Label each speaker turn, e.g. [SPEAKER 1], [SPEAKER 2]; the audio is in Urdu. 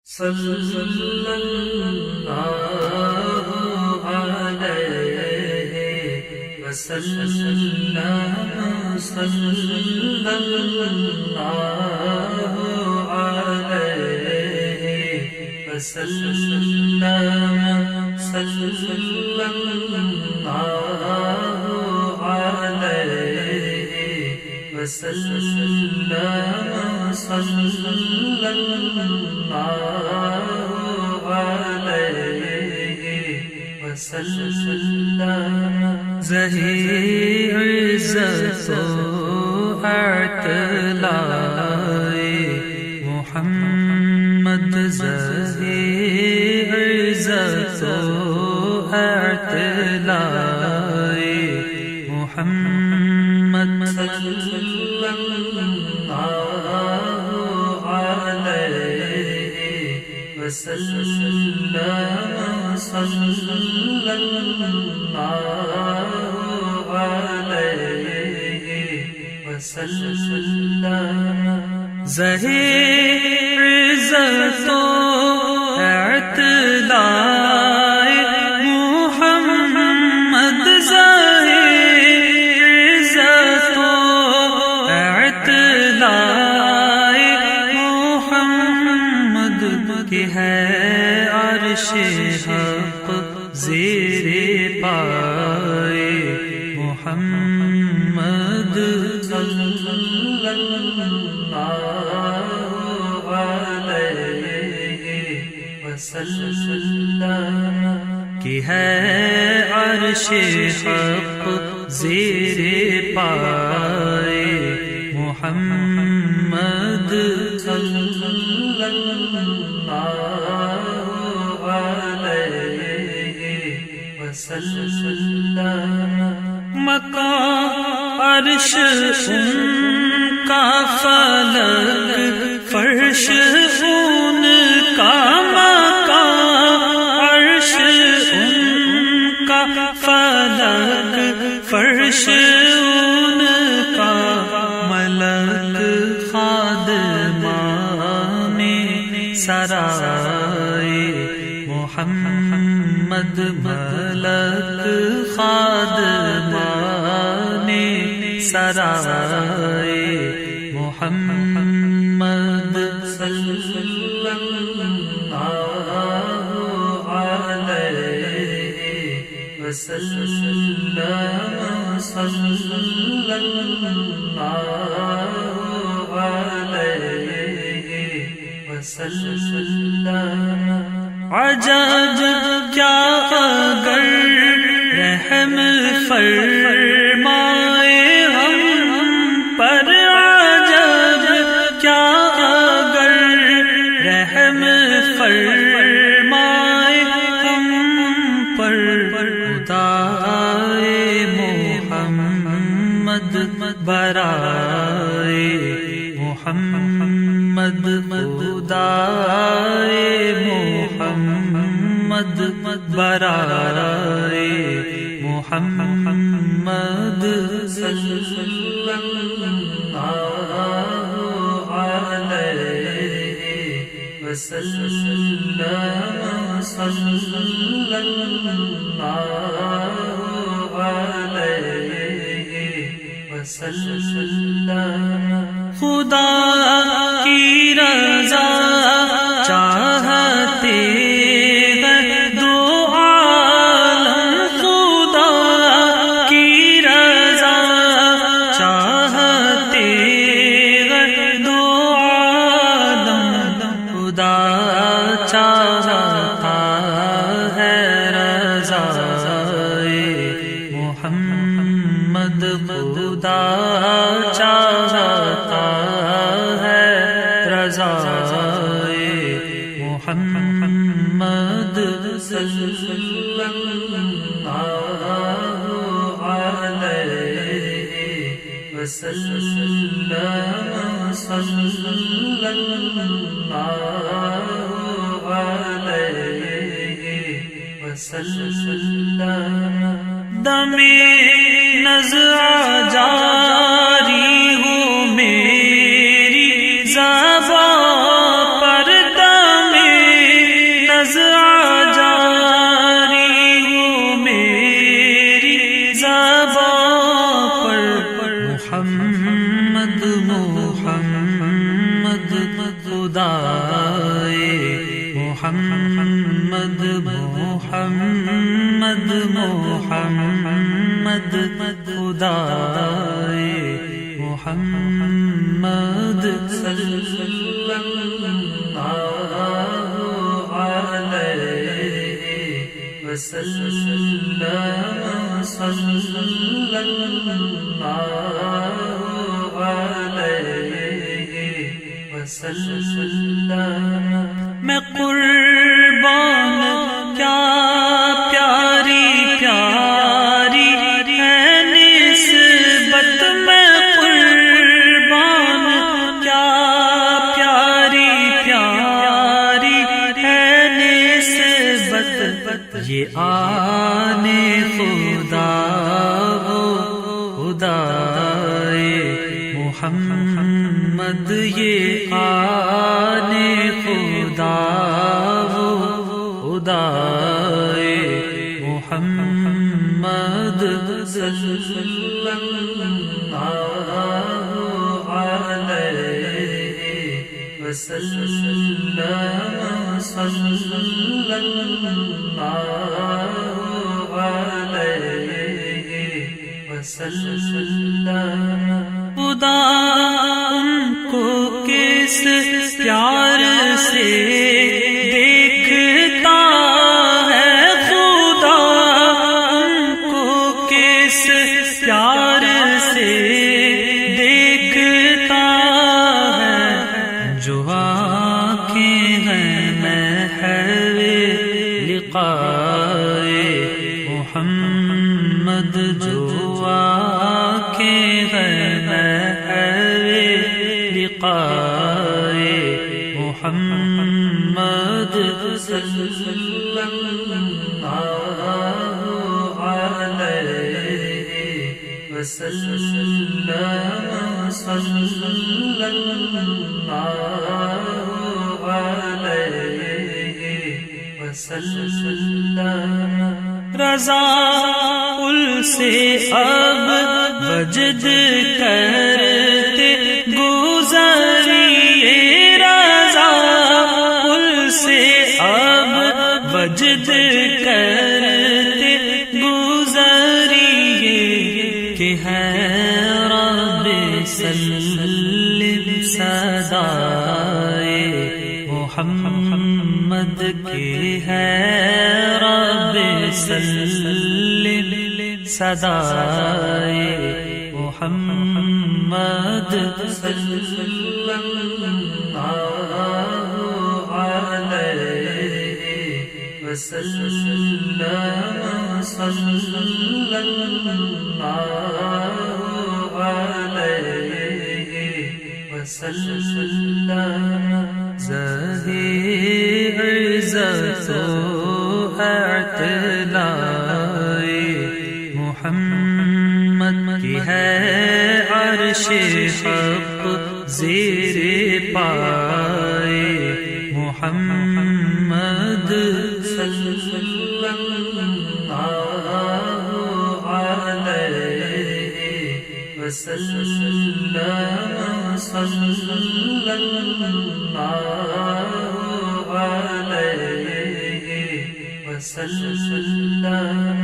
[SPEAKER 1] صلی اللہ علیہ وسلم صلی اللہ علیہ وسلم صلی اللہ علیہ وسلم صلی اللہ علیہ وسلم ظہیر عزت و اعتلاء محمد ظہیر عزت و اعتلاء محمد صلی اللہ علیہ وسلم صلی اللہ علیہ وسلم ظہیر عزت و اعتلاء محمد ظہیر عزت و اعتلاء محمد کی ہے عرش حق زیر پائے محمد صلی اللہ علیہ وسلم کی ہے عرش حق زیر پائے محمد صلی اللہ علیہ وسلم مقام عرش ان کا فلک فرش ان کا مقام عرش ان کا فلک فرش ان کا ملک خادمان سرائے محمد ملک خادمان سرائے محمد صلی اللہ علیہ وسلم صلی اللہ علیہ وسلم عجب کیا اگر رحم فرمائے ہم پر عجب کیا اگر رحم فرمائے ہم پر خدائے محمد برائے محمد خدائے محمد برائے محمد صلی اللہ علیہ وسلم صلی اللہ علیہ وسلم خدا کی رضا چاہتے ہیں دو عالم خدا کی رضا چاہتے ہیں دو عالم خدا چاہتا ہے رضا محمد خدا چاہتا ہے رضا محمد صلی اللہ علیہ وسلم صلی اللہ علیہ وسلم دم نزع جاری ہو میری زبان پر دم محمد محمد خدائے محمد صلی اللہ علیہ وسلم صلی اللہ علیہ وسلم میں قربان کیا پیاری پیاری ہے نسبت میں قربان کیا پیاری پیاری ہے نسبت یہ آنے خدا وہ خدائے محمد یہ آنے خدا وہ خدائے محمد صلی اللہ علیہ وسلم صلی اللہ علیہ وسلم خدا ان کو کس پیار سے دیکھتا ہے خدا ان کو کس پیار سے دیکھتا ہے جو آنکھیں ہیں محو لقائے محمد جو آنکھیں ہیں محو لقائے محمد صلی اللہ علیہ وسلم صلی اللہ علیہ وسلم رضا ال سے اب وجد کرتے گزریے رضا ال سے اب وجد کرتے گزریے کہ ہے رب سلم صدائے محمد کے ہے رب سلم صدائے محمد صلی اللہ علیہ وسلم صلی اللہ علیہ وسلم ظاہر عزت و اعتلاء محمد کی ہے عرش حق زیر پائے محمد صلی اللہ علیہ وسلم صلی اللہ علیہ وسلم